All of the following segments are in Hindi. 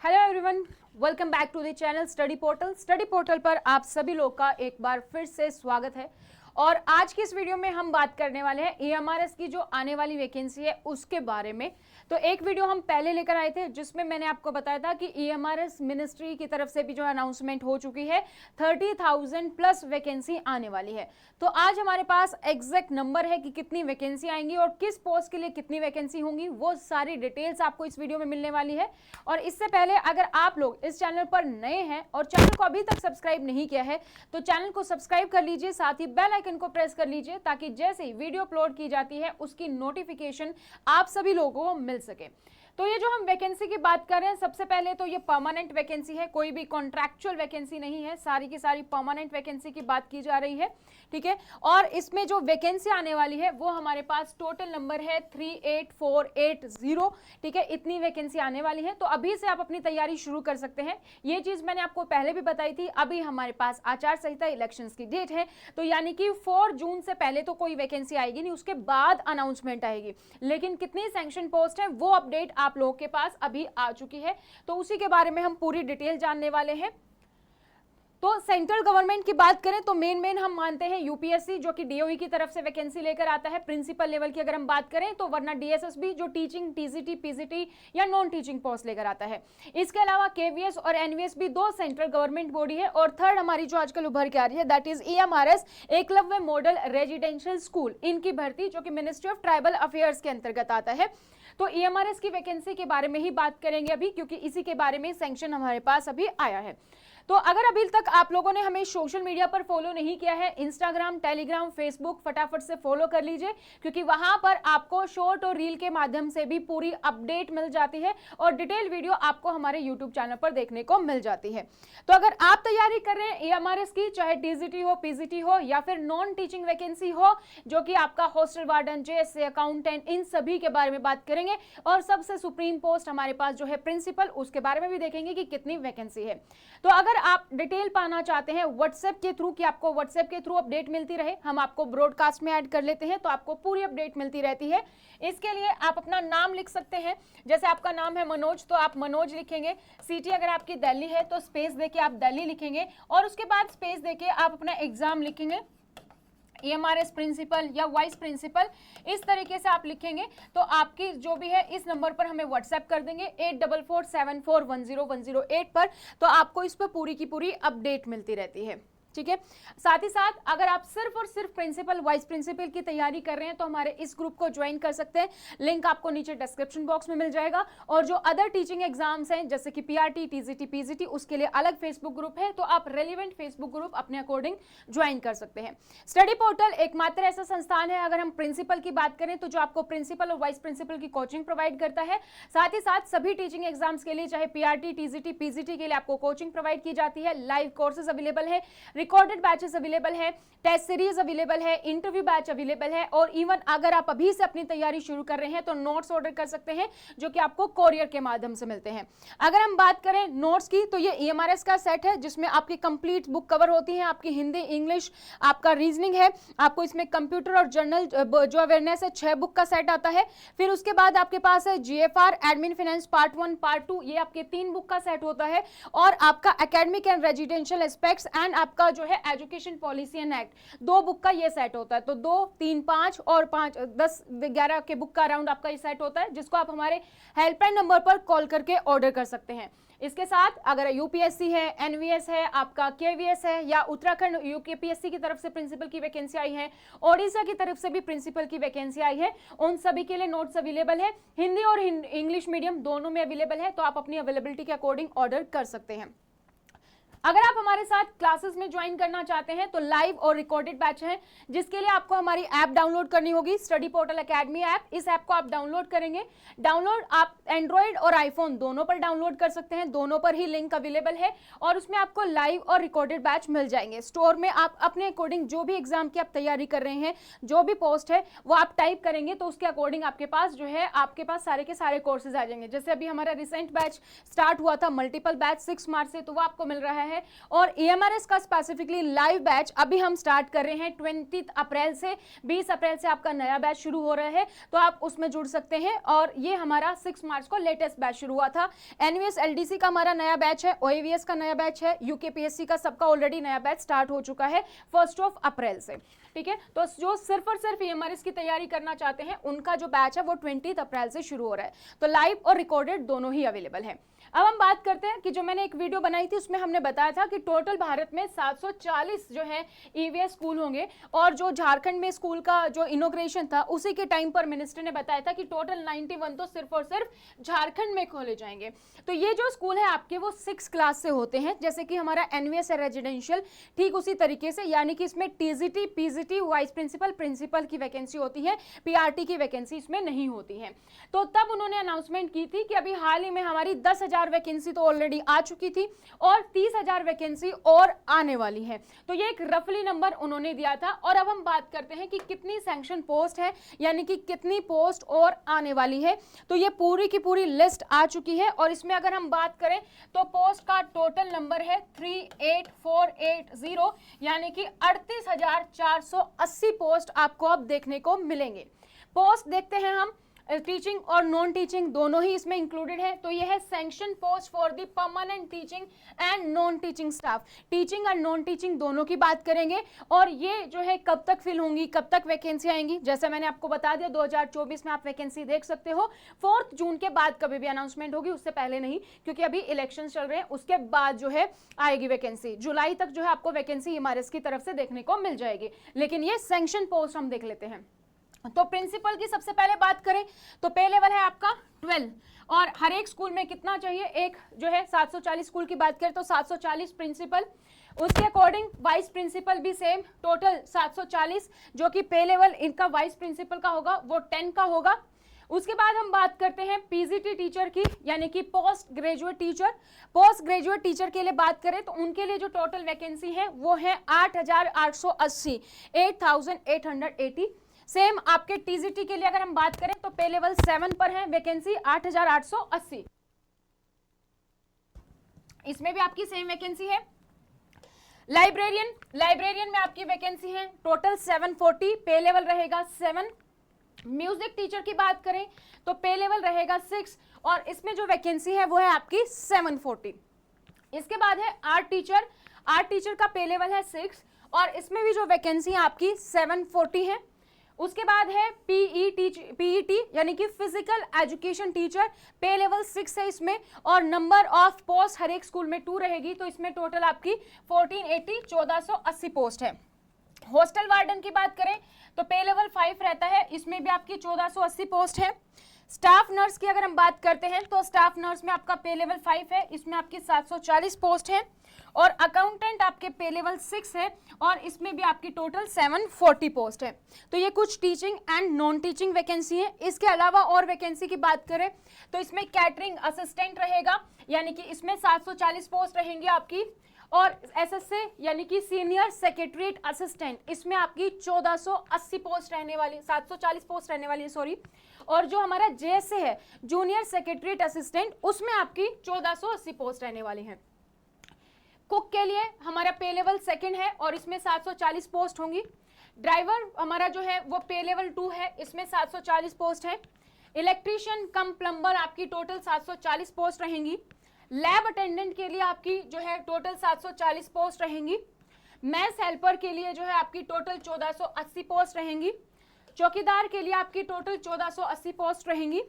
Hello everyone, welcome back to the channel study portal. Study portal पर आप सभी लोग का एक बार फिर से स्वागत है। और आज की इस वीडियो में हम बात करने वाले हैं EMRS की जो आने वाली वैकेंसी है उसके बारे में। तो एक वीडियो हम पहले लेकर आए थे जिसमें मैंने आपको बताया था कि EMRS मिनिस्ट्री की तरफ से भी जो अनाउंसमेंट हो चुकी है, 30,000 प्लस वैकेंसी आने वाली है। तो आज हमारे पास एग्जैक्ट नंबर है कि कितनी वैकेंसी आएंगी और किस पोस्ट के लिए कितनी वैकेंसी होंगी, वो सारी डिटेल्स आपको इस वीडियो में मिलने वाली है। और इससे पहले अगर आप लोग इस चैनल पर नए हैं और चैनल को अभी तक सब्सक्राइब नहीं किया है तो चैनल को सब्सक्राइब कर लीजिए, साथ ही बेल आइकन को प्रेस कर लीजिए ताकि जैसे ही वीडियो अपलोड की जाती है उसकी नोटिफिकेशन आप सभी लोगों को मिल सके। तो ये जो हम वैकेंसी की बात कर रहे हैं, सबसे पहले तो ये परमानेंट वैकेंसी है, कोई भी कॉन्ट्रैक्चुअल वैकेंसी नहीं है, सारी की सारी परमानेंट वैकेंसी की बात की जा रही है, ठीक है। और इसमें जो वैकेंसी आने वाली है वो हमारे पास टोटल नंबर है 38480, ठीक है। इतनी वैकेंसी आने वाली है, तो अभी से आप अपनी तैयारी शुरू कर सकते हैं। ये चीज मैंने आपको पहले भी बताई थी। अभी हमारे पास आचार संहिता इलेक्शंस की डेट है, तो यानी कि 4 जून से पहले तो कोई वैकेंसी आएगी नहीं, उसके बाद अनाउंसमेंट आएगी। लेकिन कितनी सैंक्शन पोस्ट है वो अपडेट आप लोगों के पास अभी आ चुकी है, तो उसी के बारे में हम पूरी डिटेल जानने वाले हैं। तो सेंट्रल गवर्नमेंट की बात करें तो मेन हम मानते हैं यूपीएससी, जो कि डीओई की तरफ से वैकेंसी लेकर आता है प्रिंसिपल लेवल की अगर हम बात करें तो, वरना डीएसएसबी जो टीचिंग, टीजीटी, पीजीटी या नॉन टीचिंग पोस्ट लेकर आता है। इसके अलावा केवीएस और एनवीएस भी 2 सेंट्रल गवर्नमेंट बॉडी है। और थर्ड हमारी जो आजकल उभर के आ रही है that is EMRS, Eklavya model residential school, इनकी भर्ती जो कि मिनिस्ट्री ऑफ ट्राइबल अफेयर्स के अंतर्गत आता है। तो EMRS की वैकेंसी के बारे में ही बात करेंगे अभी, क्योंकि इसी के बारे में सैंक्शन हमारे पास अभी आया है। तो अगर अभी तक आप लोगों ने हमें सोशल मीडिया पर फॉलो नहीं किया है, इंस्टाग्राम, टेलीग्राम, फेसबुक, फटाफट से फॉलो कर लीजिए, क्योंकि वहां पर आपको शॉर्ट और रील के माध्यम से भी पूरी अपडेट मिल जाती है और डिटेल वीडियो आपको हमारे यूट्यूब चैनल पर देखने को मिल जाती है। तो अगर आप तैयारी कर रहे हैं EMRS की, चाहे टीजीटी हो, पीजीटी हो या फिर नॉन टीचिंग वैकेंसी हो, जो कि आपका हॉस्टल वार्डन, जेएसए, अकाउंटेंट, इन सभी के बारे में बात करेंगे। और सबसे सुप्रीम पोस्ट हमारे पास जो है प्रिंसिपल, उसके बारे में भी देखेंगे कि कितनी वैकेंसी है। तो अगर आप डिटेल पाना चाहते हैं व्हाट्सएप के थ्रू, कि आपको व्हाट्सएप के थ्रू अपडेट मिलती रहे, हम आपको ब्रॉडकास्ट में ऐड कर लेते हैं तो आपको पूरी अपडेट मिलती रहती है। इसके लिए आप अपना नाम लिख सकते हैं। जैसे आपका नाम है मनोज तो आप मनोज लिखेंगे। सिटी अगर आपकी दिल्ली है तो स्पेस देके आप दिल्ली लिखेंगे और उसके बाद स्पेस देके आप अपना एग्जाम लिखेंगे, EMRS प्रिंसिपल या वाइस प्रिंसिपल, इस तरीके से आप लिखेंगे तो आपकी जो भी है इस नंबर पर हमें व्हाट्सएप कर देंगे 8447410108 पर, तो आपको इस पर पूरी की पूरी अपडेट मिलती रहती है, ठीक है। साथ ही साथ अगर आप सिर्फ और सिर्फ प्रिंसिपल, वाइस प्रिंसिपल की तैयारी कर रहे हैं तो हमारे इस ग्रुप को ज्वाइन कर सकते हैं। लिंक आपको नीचे डिस्क्रिप्शन बॉक्स में मिल जाएगा। और जो अदर टीचिंग एग्जाम्स हैं जैसे कि पीआरटी, टीजीटी, पीजीटी, उसके लिए अलग फेसबुक ग्रुप है, तो आप रेलिवेंट फेसबुक ग्रुप अपने अकॉर्डिंग ज्वाइन कर सकते हैं। स्टडी पोर्टल एकमात्र ऐसा संस्थान है, अगर हम प्रिंसिपल की बात करें तो, जो आपको प्रिंसिपल और वाइस प्रिंसिपल की कोचिंग प्रोवाइड करता है। साथ ही साथ सभी टीचिंग एग्जाम्स के लिए, चाहे पीआरटी, टीजीटी, पीजीटी के लिए आपको कोचिंग प्रोवाइड की जाती है। लाइव कोर्सेज अवेलेबल है, रिकॉर्डेड बैचेस अवेलेबल है, टेस्ट सीरीज अवेलेबल है, इंटरव्यू बैच अवेलेबल है। और इवन अगर आप अभी से अपनी तैयारी शुरू कर रहे हैं तो नोट्स ऑर्डर कर सकते हैं, जो कि आपको कोरियर के माध्यम से मिलते हैं। अगर हम बात करें नोट्स की तो ये EMRS का सेट है जिसमें आपकी कंप्लीट बुक कवर होती है। आपकी हिंदी, इंग्लिश, आपका रीजनिंग है, आपको इसमें कंप्यूटर और जर्नल जो अवेयरनेस है, 6 बुक का सेट आता है। फिर उसके बाद आपके पास है GFR, admin finance part 1, part 2, ये आपके 3 बुक का सेट होता है। और आपका academic and residential aspects and आपका जो है education policy and act, 2 book का ये सेट होता है। तो 2, 3, 5 और 5, 10, 11 के बुक का अराउंड आपका ये सेट होता है, जिसको आप हमारे हेल्पलाइन नंबर पर कॉल करके ऑर्डर कर सकते हैं। इसके साथ अगर यूपीएससी है, एनवीएस है, आपका केवीएस है, या उत्तराखंड यूकेपीएससी की तरफ से प्रिंसिपल की वैकेंसी आई है, ओडिशा की तरफ से भी प्रिंसिपल की वैकेंसी आई है, उन सभी के लिए नोट्स अवेलेबल है। हिंदी और इंग्लिश मीडियम दोनों में अवेलेबल है, तो आप अपनी अवेलेबिलिटी के अकॉर्डिंग ऑर्डर कर सकते हैं। अगर आप हमारे साथ क्लासेस में ज्वाइन करना चाहते हैं तो लाइव और रिकॉर्डेड बैच है, जिसके लिए आपको हमारी ऐप डाउनलोड करनी होगी, स्टडी पोर्टल एकेडमी ऐप। इस ऐप को आप डाउनलोड करेंगे। डाउनलोड आप एंड्रॉइड और आईफोन दोनों पर डाउनलोड कर सकते हैं, दोनों पर ही लिंक अवेलेबल है। और उसमें आपको लाइव और रिकॉर्डेड बैच मिल जाएंगे। स्टोर में आप अपने अकॉर्डिंग जो भी एग्जाम की आप तैयारी कर रहे हैं, जो भी पोस्ट है वो आप टाइप करेंगे तो उसके अकॉर्डिंग आपके पास जो है, आपके पास सारे के सारे कोर्सेज आ जाएंगे। जैसे अभी हमारा रिसेंट बैच स्टार्ट हुआ था, मल्टीपल बैच 6 मार्च से, तो वो आपको मिल रहा है है। और EMRS का स्पेसिफिकली लाइव बैच अभी हम स्टार्ट कर रहे हैं 20 अप्रैल से। 20 अप्रैल से आपका नया बैच शुरू हो रहा है, तो आप उसमें जुड़ सकते हैं। और ये हमारा 6 मार्च को लेटेस्ट बैच शुरू हुआ था। NVS LDC का हमारा नया बैच है, OAVS का नया बैच है, UKPSC का सबका ऑलरेडी नया बैच स्टार्ट हो चुका है 1 अप्रैल से। ठीक है, तो जो सिर्फ और सिर्फ EMRS की तैयारी करना चाहते हैं उनका जो बैच है वो 20 अप्रैल से शुरू हो रहा है। तो लाइव और रिकॉर्डेड दोनों ही अवेलेबल है। अब हम बात करते हैं कि जो मैंने एक वीडियो बनाई थी उसमें हमने बताया था कि टोटल भारत में 740 जो है EVS स्कूल होंगे। और जो झारखंड में स्कूल का जो इनॉग्रेशन था उसी के टाइम पर मिनिस्टर ने बताया था कि टोटल 91 तो सिर्फ और सिर्फ झारखंड में खोले जाएंगे। तो ये जो स्कूल है आपके वो 6 क्लास से होते हैं, जैसे कि हमारा NVS है रेजिडेंशियल, ठीक उसी तरीके से, यानी कि इसमें TGT PGT vice principal principal की वैकेंसी होती है, PRT की वैकेंसी इसमें नहीं होती है। तो तब उन्होंने अनाउंसमेंट की थी कि अभी हाल ही में हमारी 10,000 वैकेंसी तो ऑलरेडी आ चुकी थी और 30,000 वैकेंसी और आने वाली है। तो ये एक रफली नंबर उन्होंने दिया था। और अब हम बात करते हैं कि कितनी सैंक्शन पोस्ट है, यानी कि कितनी पोस्ट और आने वाली है। तो ये पूरी की पूरी लिस्ट आ चुकी है और इसमें अगर हम बात करें तो पोस्ट का टोटल नंबर है 38480, यानी कि 38,480 पोस्ट आपको अब देखने को मिलेंगे। पोस्ट देखते हैं हम, टीचिंग और नॉन टीचिंग दोनों ही इसमें इंक्लूडेड है। तो यह है sanction post for the permanent teaching and non teaching staff. Teaching और नॉन टीचिंग दोनों की बात करेंगे। और ये जो है कब तक फिल होंगी, कब तक वैकेंसी आएंगी, जैसे मैंने आपको बता दिया 2024 में आप वैकेंसी देख सकते हो। 4 जून के बाद कभी भी अनाउंसमेंट होगी, उससे पहले नहीं, क्योंकि अभी इलेक्शन चल रहे हैं। उसके बाद जो है आएगी वैकेंसी। जुलाई तक जो है आपको वैकेंसी EMRS की तरफ से देखने को मिल जाएगी। लेकिन ये सैंक्शन पोस्ट हम देख लेते हैं। तो प्रिंसिपल की सबसे पहले बात करें तो पे लेवल है आपका 12 और हर एक स्कूल में कितना चाहिए, एक जो है 740 स्कूल की बात करें तो 740 प्रिंसिपल, उसके अकॉर्डिंग वाइस प्रिंसिपल भी सेम, टोटल 740, जो कि पे लेवल इनका वाइस प्रिंसिपल का होगा वो 10 का होगा। उसके बाद हम बात करते हैं PGT टीचर की, यानी कि post graduate teacher. Post graduate teacher के लिए बात करें तो उनके लिए जो टोटल वैकेंसी है वो है 8,880, 8,880। सेम आपके TGT के लिए अगर हम बात करें तो पे लेवल 7 पर है वैकेंसी 8,880, इसमें भी आपकी सेम वैकेंसी है। लाइब्रेरियन में आपकी वैकेंसी है टोटल 740, पे लेवल रहेगा 7। म्यूजिक टीचर की बात करें तो पे लेवल रहेगा 6 और इसमें जो वैकेंसी है वो है आपकी 740। इसके बाद है आर्ट टीचर का पे लेवल है 6 और इसमें भी जो वैकेंसी है आपकी 740 है। उसके बाद है PET यानी कि फिजिकल एजुकेशन टीचर, पे लेवल 6 है इसमें और नंबर ऑफ पोस्ट हर एक स्कूल में 2 रहेगी, तो इसमें टोटल आपकी 1480, 1480 पोस्ट है। हॉस्टल वार्डन की बात करें तो पे लेवल 5 रहता है, इसमें भी आपकी 1480 पोस्ट है। स्टाफ नर्स की अगर हम बात करते हैं तो स्टाफ नर्स में आपका पे लेवल 5 है, इसमें आपकी 740 पोस्ट है। और अकाउंटेंट आपके पे लेवल 6 है और इसमें भी आपकी टोटल 740 पोस्ट है। तो ये कुछ teaching and non teaching vacancy है। इसके अलावा और वैकेंसी की बात करें तो इसमें कैटरिंग असिस्टेंट रहेगा, यानी कि इसमें 740 पोस्ट रहेंगी आपकी। और SSA यानी कि सीनियर सेक्रेटरीट असिस्टेंट, इसमें आपकी 1480 पोस्ट रहने वाली, 740 पोस्ट रहने वाली है, सॉरी। और जो हमारा JSA है जूनियर सेक्रेटरीट असिस्टेंट, उसमें आपकी 1480 पोस्ट रहने वाली है। कुक के लिए हमारा पे लेवल 2 है और इसमें 740 पोस्ट होंगी। ड्राइवर हमारा जो है वो पे लेवल 2 है, इसमें 740 पोस्ट है। इलेक्ट्रीशियन कम प्लम्बर आपकी टोटल 740 पोस्ट रहेंगी। लैब अटेंडेंट के लिए आपकी जो है टोटल 740 पोस्ट रहेंगी। मैस हेल्पर के लिए जो है आपकी टोटल 1480 पोस्ट रहेंगी। चौकीदार के लिए आपकी टोटल 1480 पोस्ट रहेंगी।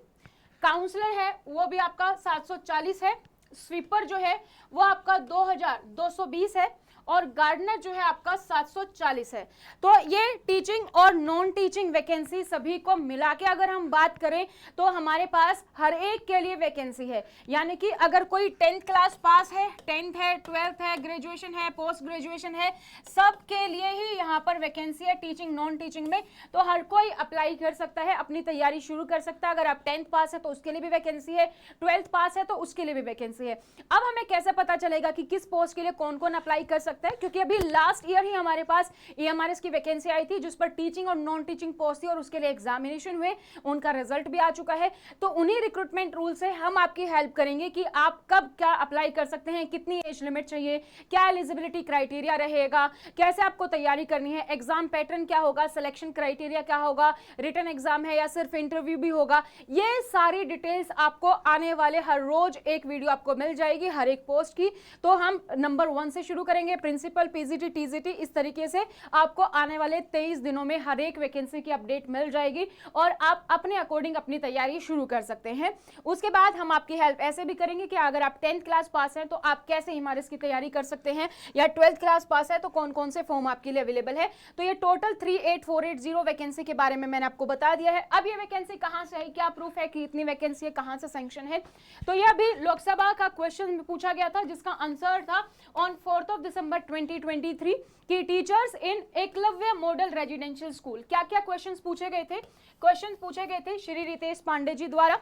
काउंसलर है वो भी आपका 740 है। स्वीपर जो है वो आपका 2220 है और गार्डनर जो है आपका 740 है। तो ये टीचिंग और नॉन टीचिंग वैकेंसी सभी को मिला के अगर हम बात करें तो हमारे पास हर एक के लिए वैकेंसी है। यानी कि अगर कोई 10th क्लास पास है, 10th है, 12th है, ग्रेजुएशन है, पोस्ट ग्रेजुएशन है, सब के लिए ही यहाँ पर वैकेंसी है टीचिंग नॉन टीचिंग में। तो हर कोई अप्लाई कर सकता है, अपनी तैयारी शुरू कर सकता है। अगर आप 10th पास है तो उसके लिए भी वैकेंसी है, 12th पास है तो उसके लिए भी वैकेंसी वैकेंसी है। अब हमें कैसे पता चलेगा कि किस पोस्ट के लिए कौन कौन अप्लाई कर सकता है, क्योंकि अभी लास्ट ईयर ही हमारे पास EMRS की वैकेंसी आई थी जिस पर टीचिंग और नॉन टीचिंग पोस्ट थी और उसके लिए एग्जामिनेशन हुए, उनका रिजल्ट भी आ चुका है। तो उन्हीं रिक्रूटमेंट रूल से हम आपकी हेल्प करेंगे कि आप कब क्या अप्लाई कर सकते हैं, कितनी एज लिमिट चाहिए, क्या एलिजिबिलिटी क्राइटेरिया रहेगा, कैसे आपको तैयारी करनी है, एग्जाम पैटर्न क्या होगा, सिलेक्शन क्राइटेरिया क्या होगा, रिटन एग्जाम है या सिर्फ इंटरव्यू भी होगा। ये सारी डिटेल्स आपको आने वाले हर रोज एक वीडियो आपको मिल जाएगी हर एक पोस्ट की। तो हम नंबर 1 से शुरू करेंगे, प्रिंसिपल, PGT, TGT, इस तरीके से आपको आने वाले 23 दिनों में हर एक वैकेंसी की अपडेट मिल जाएगी और आप अपने अकॉर्डिंग अपनी तैयारी शुरू कर सकते हैं। उसके बाद हम आपकी हेल्प ऐसे भी करेंगे कि अगर आप 10th क्लास पास हैं तो आप कैसे EMRS की तैयारी कर सकते हैं, या 12th क्लास पास है तो कौन कौन से फॉर्म आपके लिए अवेलेबल है। तो ये टोटल 38480 वैकेंसी के बारे में मैंने आपको बता दिया है। अब ये वैकेंसी कहां से है, क्या प्रूफ है कि इतनी वैकेंसी है, कहां से सैंक्शन है। तो ये अभी लोकसभा का क्वेश्चन पूछा गया था जिसका आंसर था ऑन 4 दिसंबर 2023 कि teachers in Eklavya model residential school, क्या क्या क्वेश्चंस पूछे गए थे। क्वेश्चंस पूछे गए थे श्री रितेश पांडे जी द्वारा,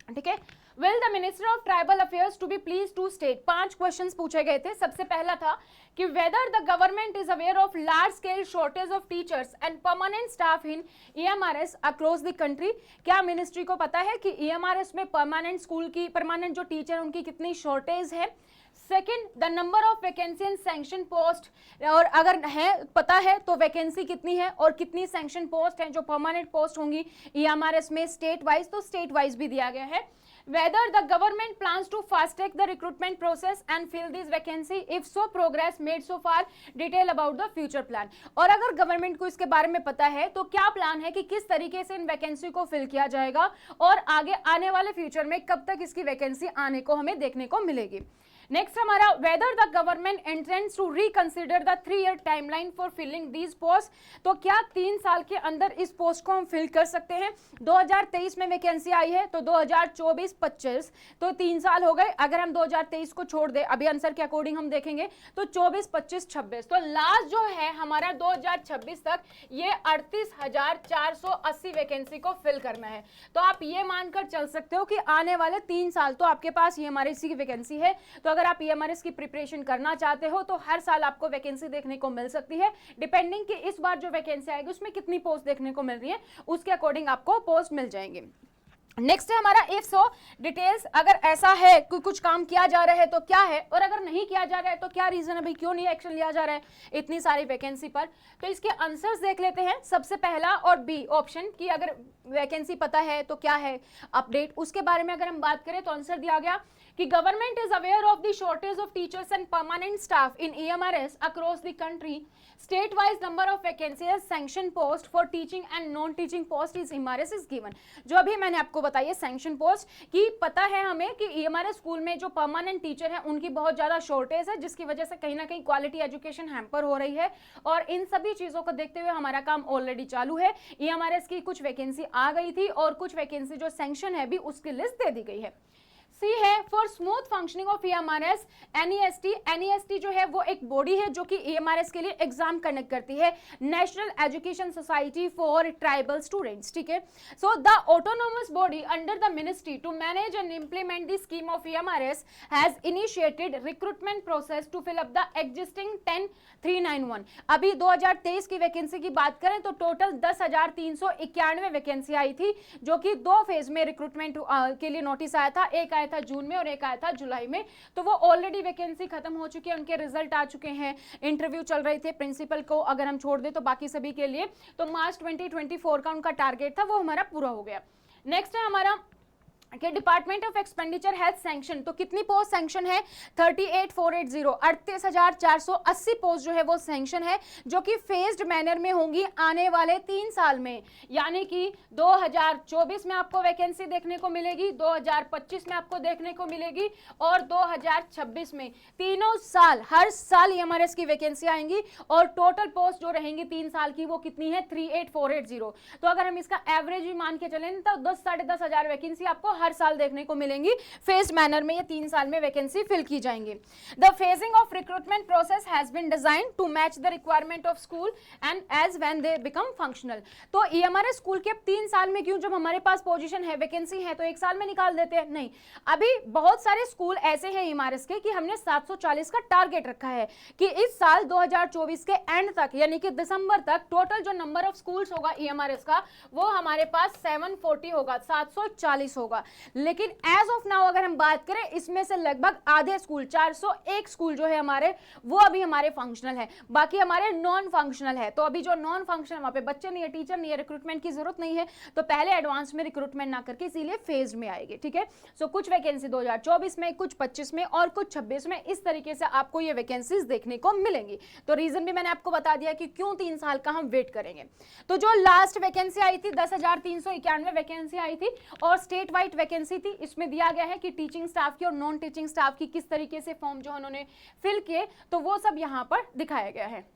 ठीक है। Will the Minister of Tribal Affairs to be pleased to state, 5 questions पूछे गए थे। सबसे पहला था कि whether the government is aware of large scale shortage of teachers and permanent staff in EMRS across the country, क्या मिनिस्ट्री को पता है कि EMRS में परमानेंट स्कूल की, परमानेंट जो टीचर उनकी कितनी शॉर्टेज है। Second, the number of vacancy in sanction post, और अगर है पता है तो वैकेंसी कितनी है और कितनी सैंक्शन पोस्ट हैं जो परमानेंट पोस्ट होंगी EMRS में स्टेट वाइज, तो स्टेट वाइज भी दिया गया है। Whether the government plans to fast track the recruitment process and fill these vacancy, if so progress made so far, detail about the future plan। और अगर गवर्नमेंट को इसके बारे में पता है तो क्या प्लान है कि किस तरीके से इन वैकेंसी को फिल किया जाएगा और आगे आने वाले फ्यूचर में कब तक इसकी वैकेंसी आने को हमें देखने को मिलेगी। नेक्स्ट हमारा, whether the government intends to reconsider the 3-year timeline for filling these post, तो क्या 3 साल के अंदर इस पोस्ट को हम फिल कर सकते हैं। 2023 में वैकेंसी आई है तो 2024-25 तो 3 साल हो गए। अगर हम 2023 को छोड़ दे, अभी आंसर के अकॉर्डिंग हम देखेंगे तो 24, 25, 26, तो लास्ट जो है हमारा 2026 तक ये 38,480 वैकेंसी को फिल करना है। तो आप ये मानकर चल सकते हो कि आने वाले 3 साल तो आपके पास ये हमारी इसी की वैकेंसी है। तो अगर आप EMRS की प्रिपरेशन करना चाहते हो तो हर साल आपको वैकेंसी देखने को मिल सकती है, डिपेंडिंग कि इस बार जो वैकेंसी आएगी उसमें कितनी पोस्ट देखने को मिल रही है, उसके अकॉर्डिंग आपको पोस्ट मिल जाएंगे। नेक्स्ट है हमारा इफ सो डिटेल्स, अगर ऐसा है कि कुछ काम किया जा रहा है तो क्या है, और अगर नहीं किया जा रहा है तो क्या रीजन है, भाई क्यों नहीं एक्शन लिया जा रहा है इतनी सारी वैकेंसी पर। तो इसके आंसर्स देख लेते हैं। सबसे पहला और बी ऑप्शन कि अगर वैकेंसी पता है तो क्या है अपडेट, उसके बारे में अगर हम बात करें तो आंसर दिया गया कि government is aware of the shortage of teachers and permanent staff in EMRS across the country, state wise number of vacancies sanction post for teaching and non teaching post is EMRS is given. जो अभी मैंने आपको बताया सैंक्शन पोस्ट की, पता है हमें कि EMRS स्कूल में जो परमानेंट टीचर है उनकी बहुत ज्यादा शॉर्टेज है, जिसकी वजह से कहीं ना कहीं क्वालिटी एजुकेशन हैम्पर हो रही है। और इन सभी चीजों को देखते हुए हमारा काम ऑलरेडी चालू है। EMRS की कुछ वैकेंसी आ गई थी और कुछ वैकेंसी जो सैंक्शन है भी उसकी लिस्ट दे दी गई है। सी है for smooth functioning of EMRS NEST जो है वो एक बॉडी है जो कि EMRS के लिए एग्जाम कंडक्ट करती है, national education society for tribal students, ठीक है। So the autonomous body under the ministry to manage and implement the scheme of EMRS has initiated recruitment process to fill up the existing 10391। अभी 2023 की वैकेंसी की बात करें तो टोटल 10,391 वैकेंसी आई थी, जो कि 2 फेज में रिक्रूटमेंट के लिए नोटिस आया था। एक आया था जून में और एक आया था जुलाई में। तो वो ऑलरेडी वैकेंसी खत्म हो चुकी है, उनके रिजल्ट आ चुके हैं, इंटरव्यू चल रहे थे। प्रिंसिपल को अगर हम छोड़ दें तो बाकी सभी के लिए तो मार्च 2024 का उनका टारगेट था, वो हमारा पूरा हो गया। नेक्स्ट है हमारा कि department of expenditure health sanction, तो कितनी पोस्ट सैंक्शन है 38,480, 38,480 पोस्ट जो है वो सैंक्शन है, जो कि फेज्ड मैनर में होंगी आने वाले 3 साल में। यानी कि 2024 में आपको वैकेंसी देखने को मिलेगी, 2025 में आपको देखने को मिलेगी और 2026 में, तीनों साल हर साल EMRS की वैकेंसी आएंगी। और टोटल पोस्ट जो रहेंगी 3 साल की वो कितनी है 38,480। तो अगर हम इसका एवरेज भी मान के चलें तो 10-10,500 वैकेंसी आपको हर साल देखने को मिलेंगी, फेज मैनर में ये 3 साल में वैकेंसी फिल की जाएंगी। The phasing of recruitment process has been design to match the requirement of school and as when they become functional. तो ईएमआरएस स्कूल के अब 3 साल में क्यों, जब हमारे पास पोजीशन है, वैकेंसी है, तो 1 साल में निकाल देते हैं? नहीं, अभी बहुत सारे स्कूल ऐसे हैं ईएमआरएस के कि हमने 740 का टारगेट रखा है कि इस साल 2024 के एंड तक यानी कि दिसंबर तक टोटल जो नंबर ऑफ स्कूल्स होगा ईएमआरएस का वो हमारे पास 740 होगा, 740 होगा। लेकिन एज ऑफ नाउ अगर हम बात करें, इसमें से लगभग आधे स्कूल, 401 स्कूल जो है हमारे, वो अभी हमारे फंक्शनल है, बाकी हमारे नॉन फंक्शनल है। तो अभी जो नॉन फंक्शनल, वहां पे बच्चे नहीं है, टीचर नहीं है, रिक्रूटमेंट की जरूरत नहीं है, तो पहले एडवांस में रिक्रूटमेंट ना करके इसीलिए फेज में आएगी। ठीक है, सो कुछ वैकेंसी 2024 में, कुछ 25 में और कुछ 26 में, इस तरीके से आपको ये वैकेंसीज देखने को मिलेंगी। तो रीजन भी मैंने आपको बता दिया कि क्यों 3 साल का हम वेट करेंगे। तो जो लास्ट वैकेंसी आई थी 10,391 वैकेंसी आई थी और स्टेट वाइड वैकेंसी थी। इसमें दिया गया है कि टीचिंग स्टाफ की और नॉन टीचिंग स्टाफ की किस तरीके से फॉर्म जो उन्होंने फिल किए, तो वो सब यहाँ पर दिखाया गया है।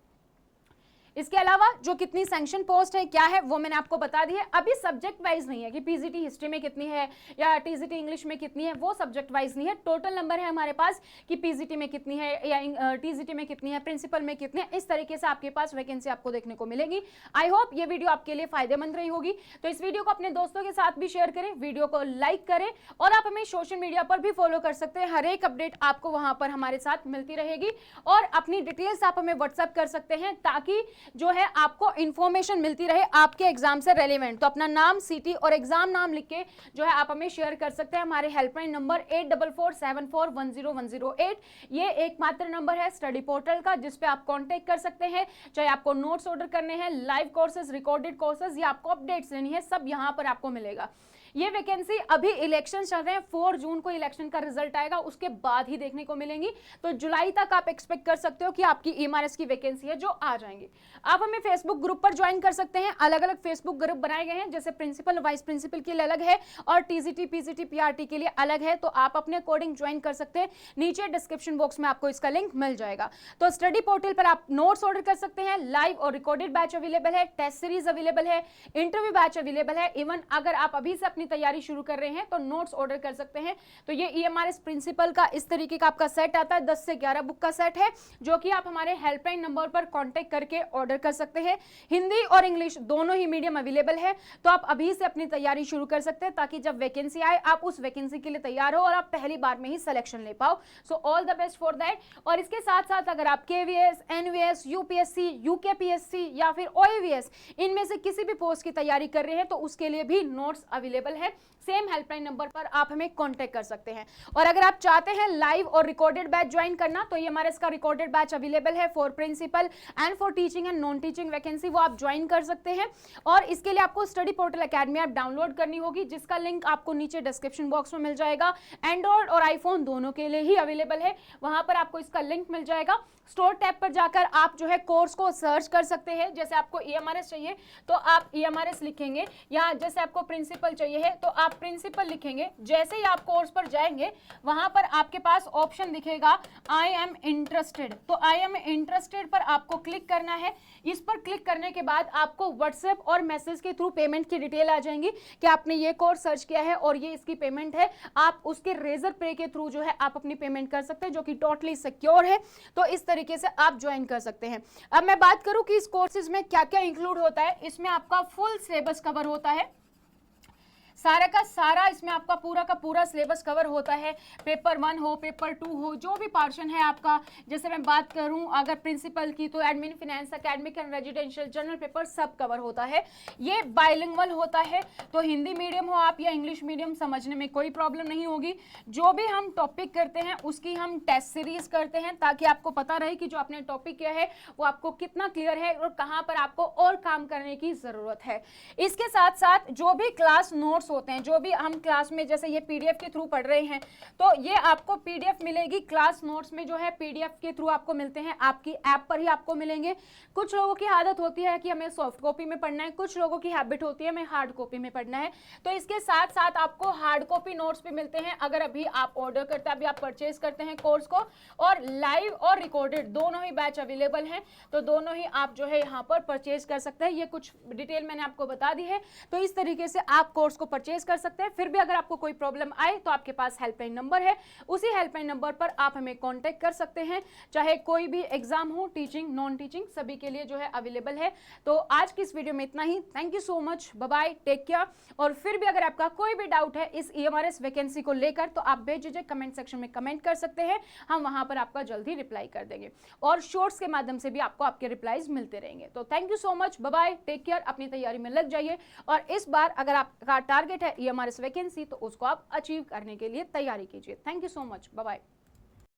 इसके अलावा जो कितनी सैंक्शन पोस्ट है, क्या है, वो मैंने आपको बता दी है। अभी सब्जेक्ट वाइज नहीं है कि पीजीटी हिस्ट्री में कितनी है या टीजीटी इंग्लिश में कितनी है, वो सब्जेक्ट वाइज नहीं है। टोटल नंबर है हमारे पास कि पीजीटी में कितनी है या टीजीटी में कितनी है, प्रिंसिपल में कितनी है, इस तरीके से आपके पास वैकेंसी आपको देखने को मिलेगी। आई होप ये वीडियो आपके लिए फायदेमंद रही होगी। तो इस वीडियो को अपने दोस्तों के साथ भी शेयर करें, वीडियो को लाइक करें और आप हमें सोशल मीडिया पर भी फॉलो कर सकते हैं। हर एक अपडेट आपको वहां पर हमारे साथ मिलती रहेगी और अपनी डिटेल्स आप हमें व्हाट्सएप कर सकते हैं ताकि जो है आपको इंफॉर्मेशन मिलती रहे आपके एग्जाम से रेलेवेंट। तो अपना नाम, सिटी और एग्जाम नाम लिख के जो है आप हमें शेयर कर सकते हैं। हमारे हेल्पलाइन नंबर 8447410108, ये एकमात्र नंबर है स्टडी पोर्टल का जिस पे आप कांटेक्ट कर सकते हैं। चाहे आपको नोट्स ऑर्डर करने हैं, लाइव कोर्सेज, रिकॉर्डेड कोर्सेज या आपको अपडेट्स लेनी है, सब यहां पर आपको मिलेगा। ये वैकेंसी अभी इलेक्शन चल रहे हैं, 4 जून को इलेक्शन का रिजल्ट आएगा, उसके बाद ही देखने को मिलेंगी। तो जुलाई तक आप एक्सपेक्ट कर सकते हो कि आपकी ईएमआरएस की वैकेंसी है जो आ जाएंगी। आप हमें फेसबुक ग्रुप पर ज्वाइन कर सकते हैं। अलग अलग फेसबुक ग्रुप बनाए गए हैं, जैसे प्रिंसिपल वाइस प्रिंसिपल के लिए अलग है और टीजीटी पीजीटी पीआरटी के लिए अलग है। तो आप अपने अकॉर्डिंग ज्वाइन कर सकते हैं। नीचे डिस्क्रिप्शन बॉक्स में आपको इसका लिंक मिल जाएगा। तो स्टडी पोर्टल पर आप नोट्स ऑर्डर कर सकते हैं। लाइव और रिकॉर्डेड बैच अवेलेबल है, टेस्ट सीरीज अवेलेबल है, इंटरव्यू बैच अवेलेबल है। इवन अगर आप अभी से अपनी तैयारी शुरू कर रहे हैं तो नोट्स ऑर्डर कर सकते हैं। तो ये ईएमआरएस प्रिंसिपल का इस तरीके का आपका सेट आता है, 10 से 11 बुक का सेट है जो कि आप हमारे हेल्पलाइन नंबर पर कांटेक्ट करके ऑर्डर कर सकते हैं। हिंदी और इंग्लिश दोनों ही मीडियम अवेलेबल है। तो आप अभी से अपनी तैयारी शुरू कर सकते हैं ताकि जब वैकेंसी आए आप उस वैकेंसी के लिए तैयार हो और आप पहली बार में ही सिलेक्शन ले पाओ। So all the best for that. और इसके साथ साथ अगर आप केवीएस, एनवीएस, यूपीएससी, यूकेपीएससी या फिर ओएवीएस इनमें से किसी भी पोस्ट की तैयारी कर रहे हैं तो उसके लिए भी नोट्स अवेलेबल है। सेम हेल्पलाइन नंबर पर आप हमें कांटेक्ट कर सकते हैं। और अगर आप चाहते हैं लाइव और रिकॉर्डेड बैच ज्वाइन करना तो ये हमारे इसका रिकॉर्डेड बैच अवेलेबल है for principal and for teaching and non teaching vacancy, वो आप ज्वाइन कर सकते हैं। और इसके लिए आपको study portal academy app download करनी होगी जिसका लिंक आपको नीचे डिस्क्रिप्शन बॉक्स में मिल जाएगा। एंड्रॉइड और आईफोन दोनों के लिए ही अवेलेबल है, वहां पर आपको इसका लिंक मिल जाएगा। स्टोर टैब पर जाकर आप जो है कोर्स को सर्च कर सकते हैं। जैसे आपको ईएमआरएस चाहिए तो आप ईएमआरएस लिखेंगे, या जैसे आपको प्रिंसिपल चाहिए है तो आप प्रिंसिपल लिखेंगे। जैसे ही आप कोर्स पर जाएंगे वहां पर आपके पास ऑप्शन दिखेगा आई एम इंटरेस्टेड। तो आई एम इंटरेस्टेड पर आपको क्लिक करना है। इस पर क्लिक करने के बाद आपको व्हाट्सएप और मैसेज के थ्रू पेमेंट की डिटेल आ जाएंगी कि आपने ये कोर्स सर्च किया है और ये इसकी पेमेंट है। आप उसके रेजर पे के थ्रू जो है आप अपनी पेमेंट कर सकते हैं जो कि टोटली सिक्योर है। तो इस तरीके से आप ज्वाइन कर सकते हैं। अब मैं बात करूं कि इस कोर्सेज में क्या क्या इंक्लूड होता है। इसमें आपका फुल सिलेबस कवर होता है, सारा का सारा इसमें आपका पूरा का पूरा सिलेबस कवर होता है। पेपर 1 हो, पेपर 2 हो, जो भी पोर्शन है आपका, जैसे मैं बात करूं अगर प्रिंसिपल की तो admin, finance, academic and residential, general paper सब कवर होता है। ये बाइलिंगुअल होता है, तो हिंदी मीडियम हो आप या इंग्लिश मीडियम समझने में कोई प्रॉब्लम नहीं होगी। जो भी हम टॉपिक करते हैं उसकी हम टेस्ट सीरीज करते हैं ताकि आपको पता रहे कि जो आपने टॉपिक किया है वो आपको कितना क्लियर है और कहाँ पर आपको और काम करने की जरूरत है। इसके साथ साथ जो भी क्लास नोट्स होते हैं, जो भी हम क्लास में जैसे ये पीडीएफ के थ्रू पढ़ रहे हैं तो ये आपको पीडीएफ मिलेगी। क्लास नोट्स में जो है पीडीएफ के थ्रू आपको मिलते हैं, आपकी ऐप पर ही आपको मिलेंगे। कुछ लोगों की आदत होती है कि हमें सॉफ्ट कॉपी में पढ़ना है, कुछ लोगों की हैबिट होती है हमें हार्ड कॉपी में पढ़ना है। तो इसके साथ साथ आपको हार्ड कॉपी नोट्स भी मिलते हैं अगर अभी आप ऑर्डर करते हैं, अभी आप परचेज करते हैं कोर्स को। और लाइव और रिकॉर्डेड दोनों ही बैच अवेलेबल हैं, तो दोनों ही आप जो है यहाँ पर परचेज कर सकते हैं। ये कुछ डिटेल मैंने आपको बता दी है। तो इस तरीके से आप कोर्स को परचेज कर सकते हैं। फिर भी अगर आपको कोई प्रॉब्लम आए तो आपके पास हेल्पलाइन नंबर है, उसी हेल्पलाइन नंबर पर आप हमें कांटेक्ट कर सकते हैं। चाहे कोई भी एग्जाम हो, टीचिंग नॉन टीचिंग, सभी के लिए जो है अवेलेबल है। तो आज की इस वीडियो में इतना ही। Thank you so much, bye bye, take care. और फिर भी अगर आपका कोई भी डाउट है इस EMRS वैकेंसी को लेकर तो आप बेझिझक कमेंट सेक्शन में कमेंट कर सकते हैं, हम वहां पर आपका जल्दी रिप्लाई कर देंगे और शॉर्ट्स के माध्यम से भी आपको आपके रिप्लाईज मिलते रहेंगे। तो thank you so much, bye bye, take care. अपनी तैयारी में लग जाइए और इस बार अगर आपका टारगेट है EMRS वैकेंसी तो उसको आप अचीव करने के लिए तैयारी कीजिए। Thank you so much, bye bye.